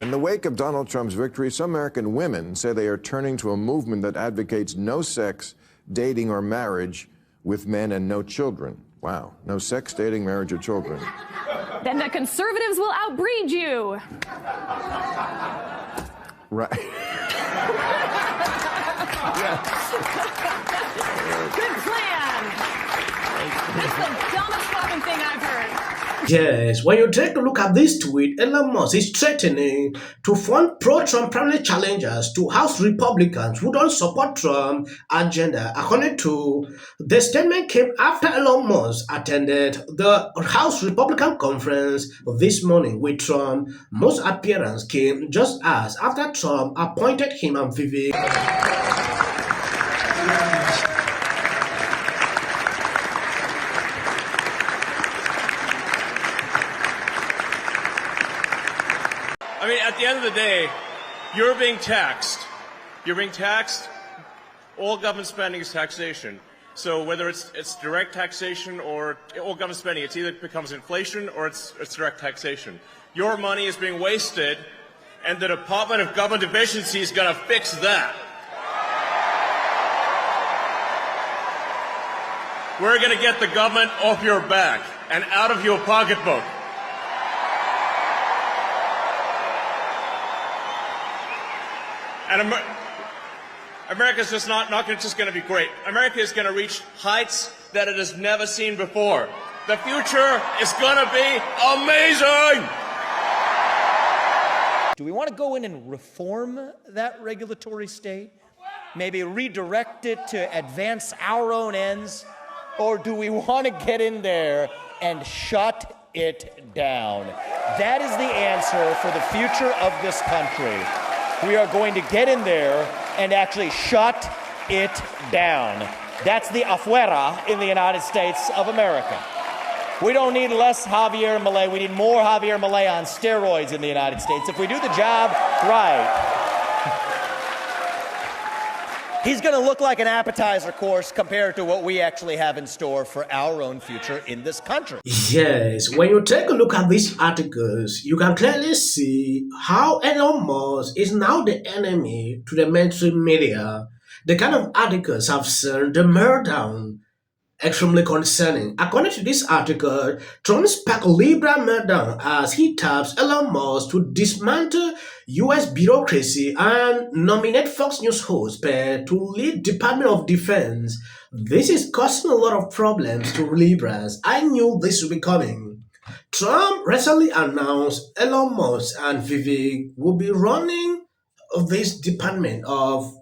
In the wake of Donald Trump's victory, some American women say they are turning to a movement that advocates no sex, dating, or marriage with men and no children. Wow. No sex, dating, marriage, or children. Then the conservatives will outbreed you. Right. Good plan. That's the dumbest fucking thing I've heard. Yes, when you take a look at this tweet, Elon Musk is threatening to fund pro-Trump primary challengers to House Republicans who don't support Trump agenda. According to the statement came after Elon Musk attended the House Republican conference this morning with Trump. Musk's appearance came just as after Trump appointed him and Vivek. I mean, at the end of the day, you're being taxed. You're being taxed. All government spending is taxation. So whether it's direct taxation or all government spending, it either becomes inflation or it's direct taxation. Your money is being wasted, and the Department of Government Efficiency is going to fix that. We're going to get the government off your back and out of your pocketbook. And America's just not just going to be great. America is going to reach heights that it has never seen before. The future is going to be amazing. Do we want to go in and reform that regulatory state? Maybe redirect it to advance our own ends? Or do we want to get in there and shut it down? That is the answer for the future of this country. We are going to get in there and actually shut it down. That's the afuera in the United States of America. We don't need less Javier Milei. We need more Javier Milei on steroids in the United States. If we do the job right, he's going to look like an appetizer course compared to what we actually have in store for our own future in this country. Yes, when you take a look at these articles, you can clearly see how Elon Musk is now the enemy to the mainstream media. The kind of articles have seen the meltdown extremely concerning. According to this article, Trump sparked Libra meltdown as he taps Elon Musk to dismantle U.S. bureaucracy and nominate Fox News host Maher to lead Department of Defense. This is causing a lot of problems to Libras. I knew this would be coming. Trump recently announced Elon Musk and Vivek will be running this department of,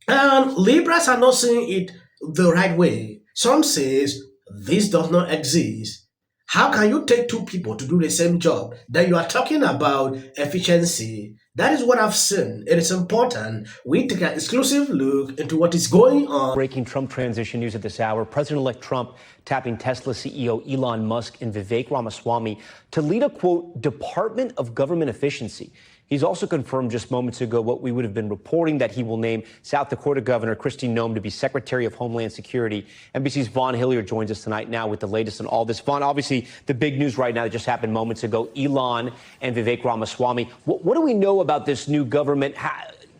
and Libras are not seeing it the right way. Some says this does not exist. How can you take two people to do the same job? Then you are talking about efficiency. That is what I've seen. It is important we take an exclusive look into what is going on. Breaking Trump transition news at this hour. President-elect Trump tapping Tesla CEO Elon Musk and Vivek Ramaswamy to lead a, quote, Department of Government Efficiency. He's also confirmed just moments ago what we would have been reporting, that he will name South Dakota Governor Kristi Noem to be Secretary of Homeland Security. NBC's Vaughn Hilliard joins us tonight now with the latest on all this. Vaughn, obviously the big news right now that just happened moments ago, Elon and Vivek Ramaswamy. What do we know about this new government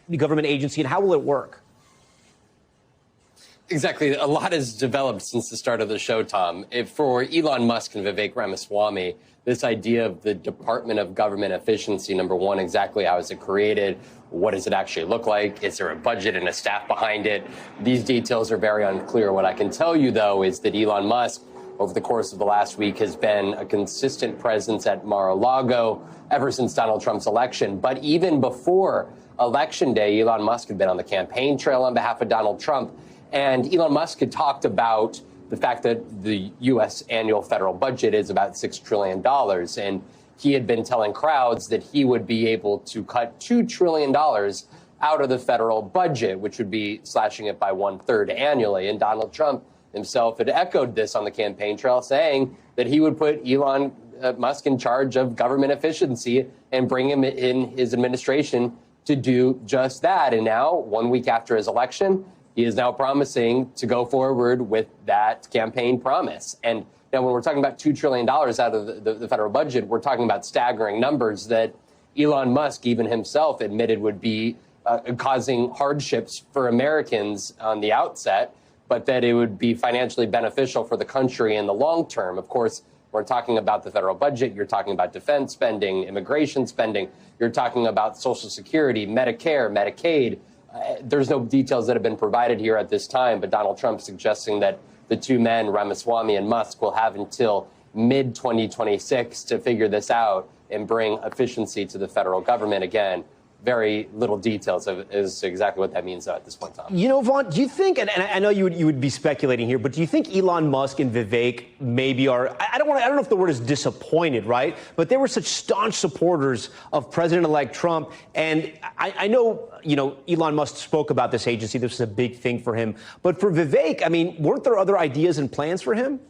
agency, and how will it work? Exactly. A lot has developed since the start of the show, Tom. For Elon Musk and Vivek Ramaswamy, this idea of the Department of Government Efficiency, number one, exactly how is it created? What does it actually look like? Is there a budget and a staff behind it? These details are very unclear. What I can tell you, though, is that Elon Musk, over the course of the last week, has been a consistent presence at Mar-a-Lago ever since Donald Trump's election. But even before Election Day, Elon Musk had been on the campaign trail on behalf of Donald Trump. And Elon Musk had talked about the fact that the U.S. annual federal budget is about $6 trillion. And he had been telling crowds that he would be able to cut $2 trillion out of the federal budget, which would be slashing it by 1/3 annually. And Donald Trump himself had echoed this on the campaign trail, saying that he would put Elon Musk in charge of government efficiency and bring him in his administration to do just that. And now, 1 week after his election, he is now promising to go forward with that campaign promise. And now when we're talking about $2 trillion out of the federal budget, we're talking about staggering numbers that Elon Musk, even himself, admitted would be causing hardships for Americans on the outset, but that it would be financially beneficial for the country in the long term. Of course, we're talking about the federal budget. You're talking about defense spending, immigration spending. You're talking about Social Security, Medicare, Medicaid. There's no details that have been provided here at this time, but Donald Trump suggesting that the two men, Ramaswamy and Musk, will have until mid-2026 to figure this out and bring efficiency to the federal government. Again, very little details as to exactly what that means at this point in time. You know, Vaughn, do you think, and I know you would be speculating here, but do you think Elon Musk and Vivek maybe are, I don't know if the word is disappointed, right? But they were such staunch supporters of President-elect Trump. And I know, Elon Musk spoke about this agency. This was a big thing for him. But for Vivek, I mean, weren't there other ideas and plans for him?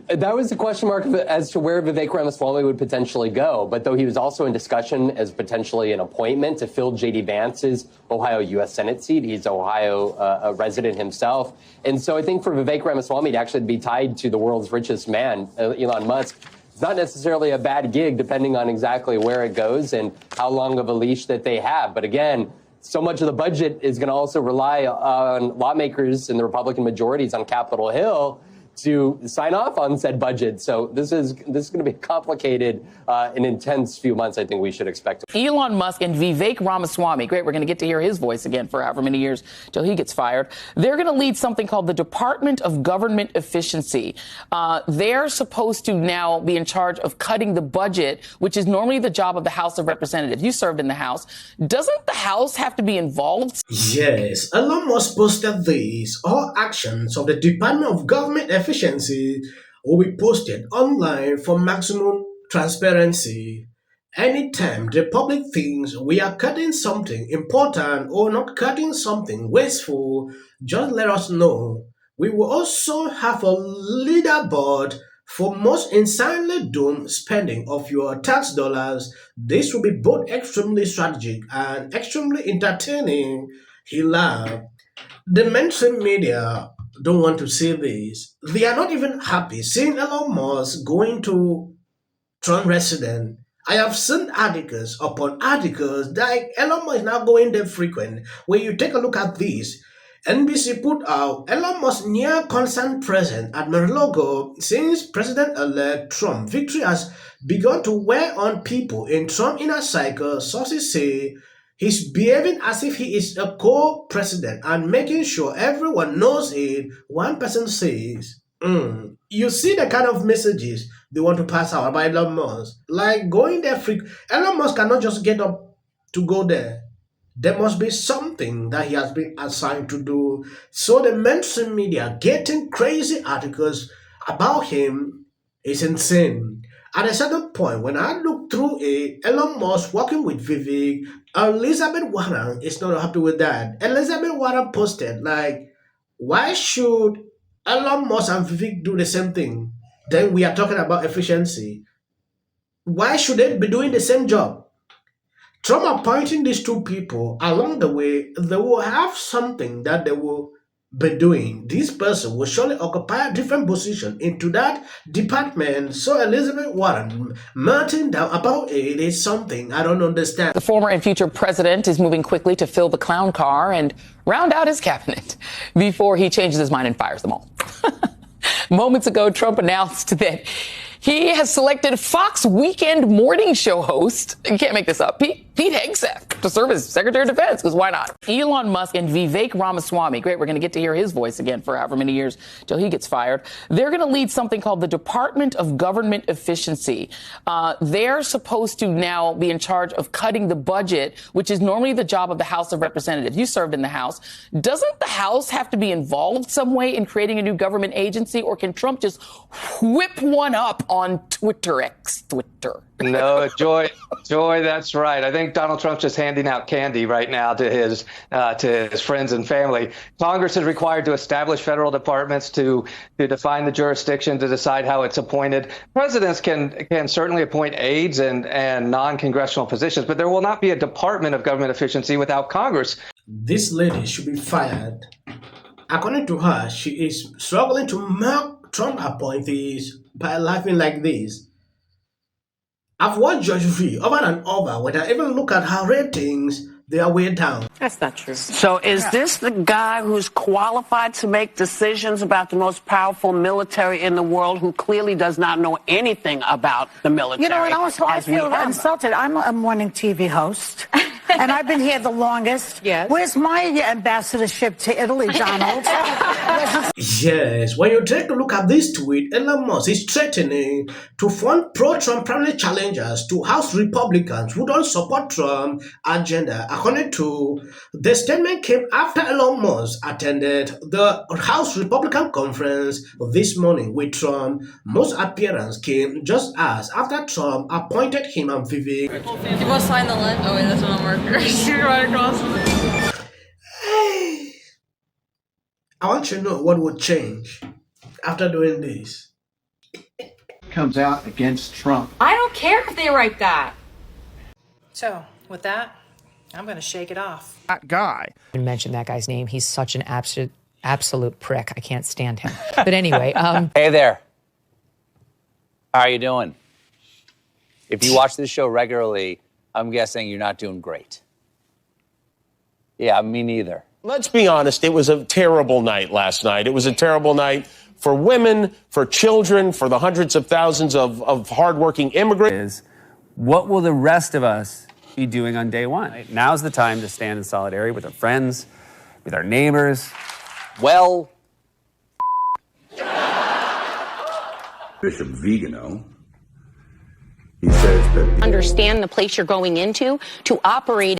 That was the question mark as to where Vivek Ramaswamy would potentially go. But though he was also in discussion as potentially an appointment to fill J.D. Vance's Ohio U.S. Senate seat. He's Ohio resident himself. And so I think for Vivek Ramaswamy to actually be tied to the world's richest man, Elon Musk, it's not necessarily a bad gig, depending on exactly where it goes and how long of a leash that they have. But again, so much of the budget is going to also rely on lawmakers and the Republican majorities on Capitol Hill to sign off on said budget. So this is going to be a complicated and intense few months, I think we should expect. Elon Musk and Vivek Ramaswamy, great, we're going to get to hear his voice again for however many years till he gets fired. They're going to lead something called the Department of Government Efficiency. They're supposed to now be in charge of cutting the budget, which is normally the job of the House of Representatives. You served in the House. Doesn't the House have to be involved? Yes, Elon Musk posted this. All actions of the Department of Government Efficiency will be posted online for maximum transparency. Anytime the public thinks we are cutting something important or not cutting something wasteful, just let us know. We will also have a leaderboard for most insanely dumb spending of your tax dollars. This will be both extremely strategic and extremely entertaining. He laughed. The mainstream media don't want to see this. They are not even happy seeing Elon Musk going to Trump resident. I have seen articles upon articles that Elon Musk is now going there frequent. When you take a look at this, NBC put out Elon Musk near constant presence at Mar-a-Lago since President-elect Trump victory has begun to wear on people in Trump inner circle. Sources say he's behaving as if he is a co-president and making sure everyone knows it. One person says, you see the kind of messages they want to pass out about Elon Musk. Like going there Elon Musk cannot just get up to go there. There must be something that he has been assigned to do. So the mainstream media getting crazy articles about him is insane. At a certain point, when I look through it, Elon Musk working with Vivek, Elizabeth Warren is not happy with that. Elizabeth Warren posted, like, why should Elon Musk and Vivek do the same thing? Then we are talking about efficiency. Why should they be doing the same job? Trump appointing these two people, along the way, they will have something that they will be doing. This person will surely occupy a different position into that department. So Elizabeth Warren melting down about it is something I don't understand. The former and future president is moving quickly to fill the clown car and round out his cabinet before he changes his mind and fires them all. Moments ago, Trump announced that he has selected Fox Weekend morning show host, you can't make this up, Pete Hegseth, to serve as Secretary of Defense, because why not? Elon Musk and Vivek Ramaswamy, great, we're going to get to hear his voice again for however many years till he gets fired. They're going to lead something called the Department of Government Efficiency. They're supposed to now be in charge of cutting the budget, which is normally the job of the House of Representatives. You served in the House. Doesn't the House have to be involved some way in creating a new government agency, or can Trump just whip one up on Twitter? No, Joy, that's right. I think Donald Trump's just handing out candy right now to his friends and family. Congress is required to establish federal departments to define the jurisdiction, to decide how it's appointed. Presidents can certainly appoint aides and non-congressional positions, but there will not be a Department of Government Efficiency without Congress. This lady should be fired. According to her, she is struggling to mock Trump appointees by laughing like this. I've watched Judge V over and over when I even look at her ratings, they are way down. That's not true. So is this the guy who's qualified to make decisions about the most powerful military in the world, who clearly does not know anything about the military? You know, and also I feel insulted. I'm a morning TV host, and I've been here the longest. Yes. Where's my ambassadorship to Italy, Donald? Yes, when you take a look at this tweet, Elon Musk is threatening to fund pro-Trump primary challengers to House Republicans who don't support Trump agenda. According to the statement, came after Elon Musk attended the House Republican conference this morning with Trump. Musk's appearance came just as after Trump appointed him and Vivek. You want to sign the list? Oh wait, that's one worker. You're right across. I want you to know what would change after doing this. Comes out against Trump. I don't care if they write that. So, with that, I'm going to shake it off. That guy. I mention that guy's name. He's such an absolute prick. I can't stand him. But anyway. Hey there. How are you doing? If you watch this show regularly, I'm guessing you're not doing great. Yeah, me neither. Let's be honest, it was a terrible night last night. It was a terrible night for women, for children, for the hundreds of thousands of hardworking immigrants. What will the rest of us be doing on day one? Now's the time to stand in solidarity with our friends, with our neighbors. Well, Bishop Vigano, he says that understand the place you're going into to operate